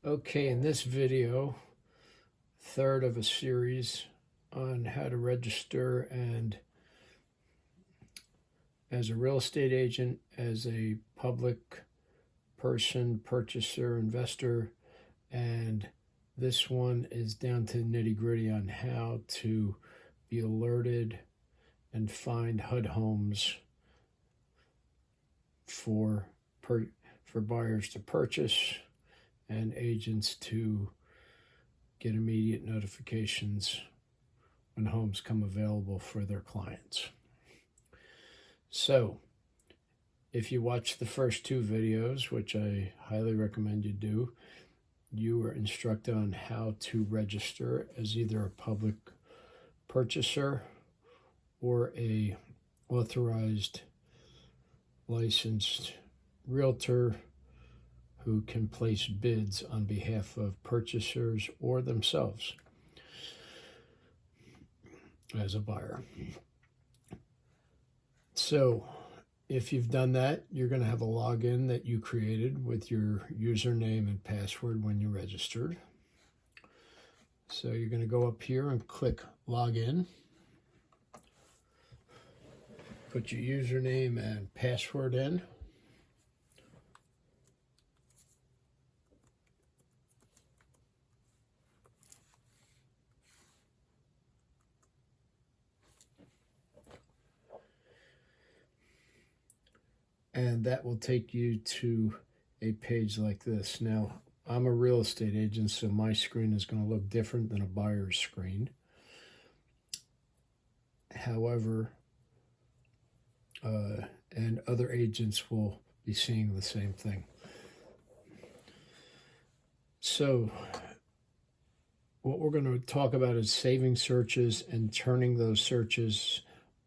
Okay, in this video, third of a series on how to register and as a real estate agent, as a public person, purchaser, investor, and this one is down to nitty-gritty on how to be alerted and find HUD homes for buyers to purchase and agents to get immediate notifications when homes come available for their clients. So, if you watch the first two videos, which I highly recommend you do, you are instructed on how to register as either a public purchaser or a authorized, licensed realtor who can place bids on behalf of purchasers or themselves as a buyer. So if you've done that, you're going to have a login that you created with your username and password when you registered. So you're going to go up here and click Login. Put your username and password in. And that will take you to a page like this. Now, I'm a real estate agent, so my screen is going to look different than a buyer's screen. However, and other agents will be seeing the same thing. So what we're going to talk about is saving searches and turning those searches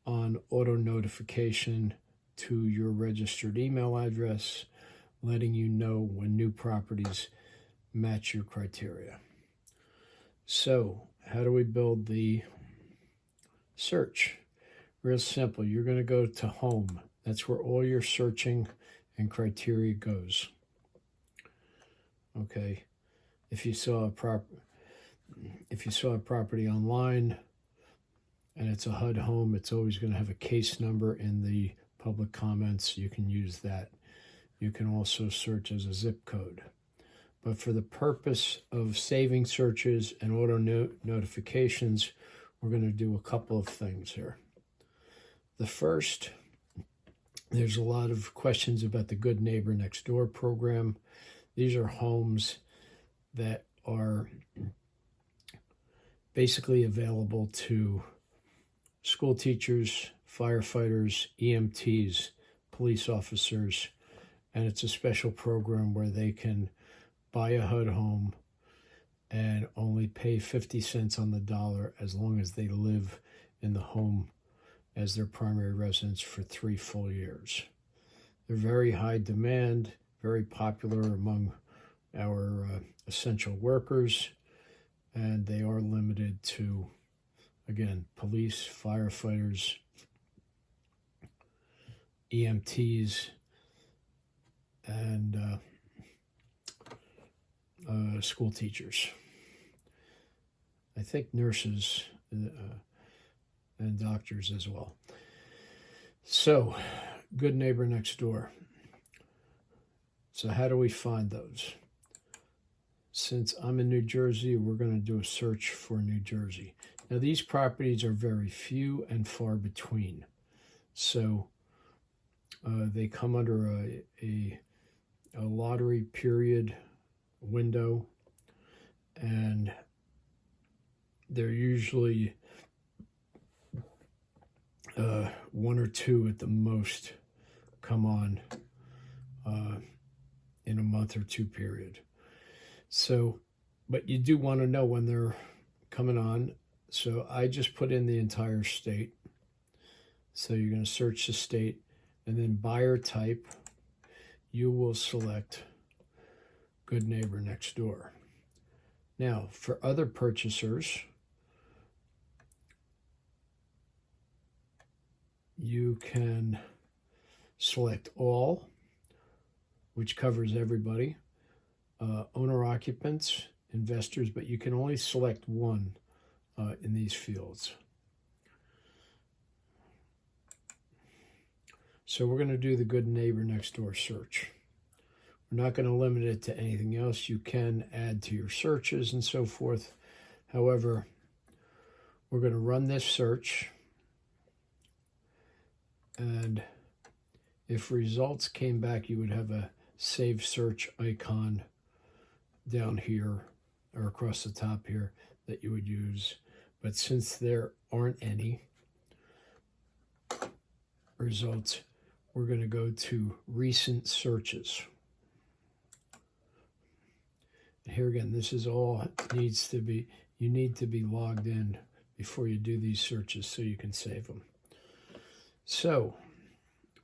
on auto notification to your registered email address, letting you know when new properties match your criteria. So how do we build the search? Real simple. You're going to go to Home. That's where all your searching and criteria goes. Okay. If you saw a property online and it's a HUD home, it's always going to have a case number in the public comments. You can use that. You can also search as a zip code. But for the purpose of saving searches and auto notifications, we're going to do a couple of things here. The first, there's a lot of questions about the Good Neighbor Next Door program. These are homes that are basically available to school teachers, firefighters, EMTs, police officers, and it's a special program where they can buy a HUD home and only pay 50 cents on the dollar as long as they live in the home as their primary residence for 3 full years. They're very high demand, very popular among our essential workers, and they are limited to, again, police, firefighters, EMTs, and school teachers. I think nurses and doctors as well. So, Good Neighbor Next Door. So how do we find those? Since I'm in New Jersey, we're going to do a search for New Jersey. Now, these properties are very few and far between. So they come under a lottery period window, and they're usually 1 or 2 at the most come on in a month or 2 period. So, but you do want to know when they're coming on. So I just put in the entire state. So you're going to search the state, and then buyer type, you will select Good Neighbor Next Door. Now, for other purchasers, you can select all, which covers everybody. owner-occupants, investors, but you can only select one in these fields. So we're going to do the good neighbor next door search. We're not going to limit it to anything else. You can add to your searches and so forth. However, we're going to run this search, and if results came back, you would have a save search icon down here or across the top here that you would use. But since there aren't any results, we're going to go to recent searches. Here again, this is all needs to be, you need to be logged in before you do these searches so you can save them. So,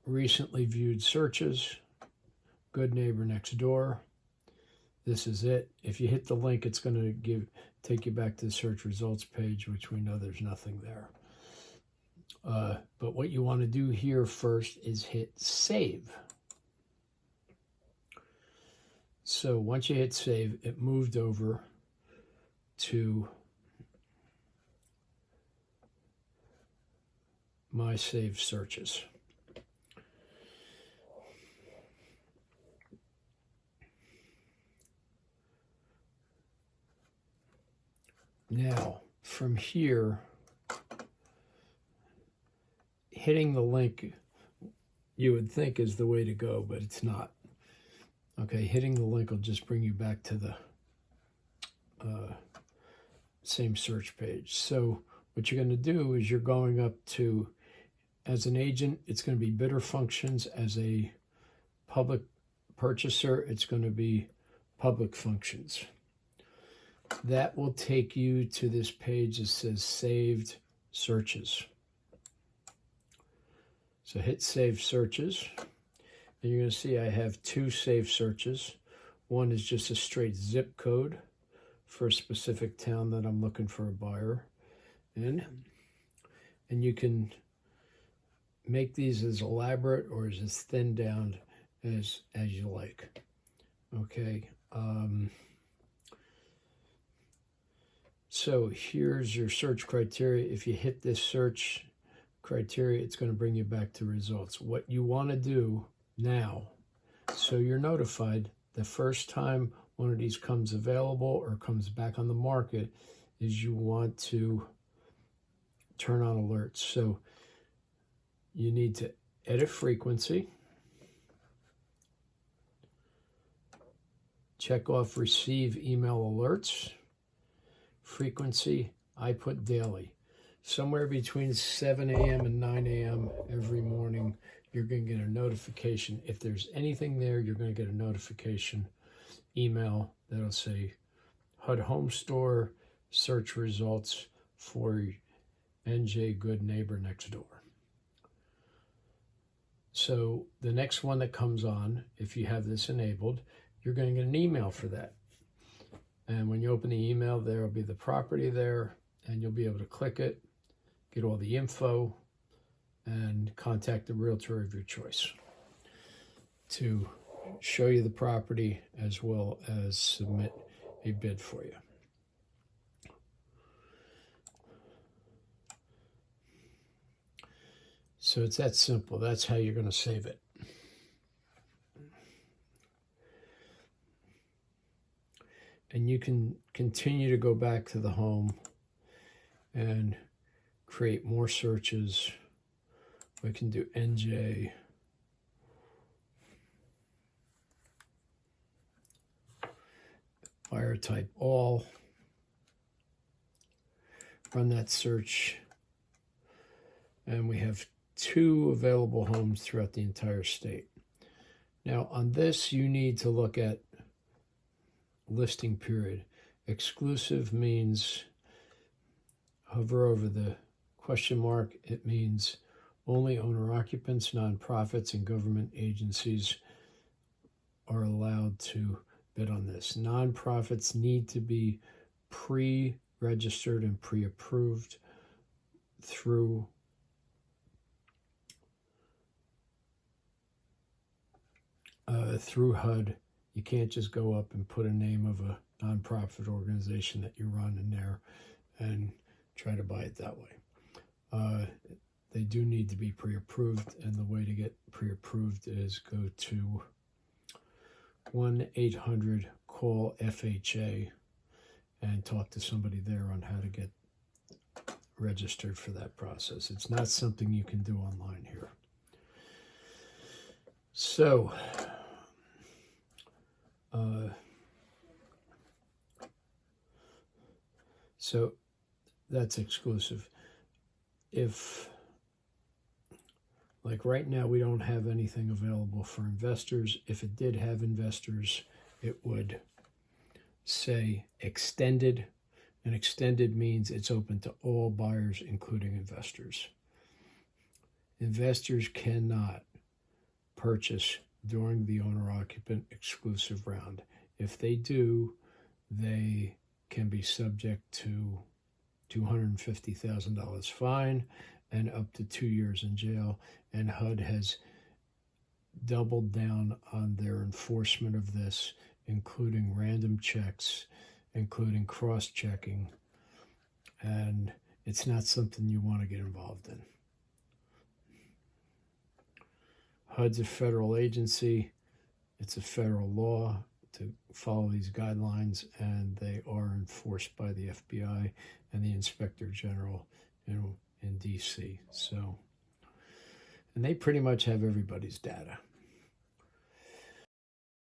recently viewed searches, good neighbor next door. This is it. If you hit the link, it's going to take you back to the search results page, which we know there's nothing there. But what you want to do here first is hit save. So once you hit save, it moved over to my saved searches. Now, from here, hitting the link you would think is the way to go, but it's not. Okay, hitting the link will just bring you back to the same search page. So what you're going to do is you're going up to, as an agent, it's going to be bidder functions. As a public purchaser, it's going to be public functions. That will take you to this page that says saved searches. So hit save searches. And you're going to see I have two saved searches. One is just a straight zip code for a specific town that I'm looking for a buyer in. And you can make these as elaborate or as thin down as you like. Okay. So here's your search criteria. If you hit this search criteria, it's going to bring you back to results. What you want to do now, so you're notified the first time one of these comes available or comes back on the market, is you want to turn on alerts. So you need to edit frequency, check off receive email alerts, frequency, I put daily. Somewhere between 7 a.m. and 9 a.m. every morning, you're going to get a notification. If there's anything there, you're going to get a notification email that'll say HUD Home Store search results for NJ Good Neighbor Next Door. So the next one that comes on, if you have this enabled, you're going to get an email for that. And when you open the email, there will be the property there, and you'll be able to click it, get all the info, and contact the realtor of your choice to show you the property as well as submit a bid for you. So it's that simple. That's how you're going to save it. And you can continue to go back to the home and create more searches. We can do NJ. Fire type all. Run that search. And we have 2 available homes throughout the entire state. Now on this, you need to look at listing period. Exclusive means, hover over the question mark, it means only owner-occupants, nonprofits, and government agencies are allowed to bid on this. Nonprofits need to be pre-registered and pre-approved through HUD You can't just go up and put a name of a nonprofit organization that you run in there and try to buy it that way. They do need to be pre-approved, and the way to get pre-approved is go to 1-800-CALL-FHA and talk to somebody there on how to get registered for that process. It's not something you can do online here. So, so that's exclusive. If, like right now, we don't have anything available for investors. If it did have investors, it would say extended, and extended means it's open to all buyers, including investors. Investors cannot purchase during the owner-occupant exclusive round. If they do, they can be subject to $250,000 fine and up to 2 years in jail. And HUD has doubled down on their enforcement of this, including random checks, including cross-checking, and it's not something you want to get involved in. HUD's a federal agency. It's a federal law to follow these guidelines, and they are enforced by the FBI and the Inspector General in DC. So, and they pretty much have everybody's data.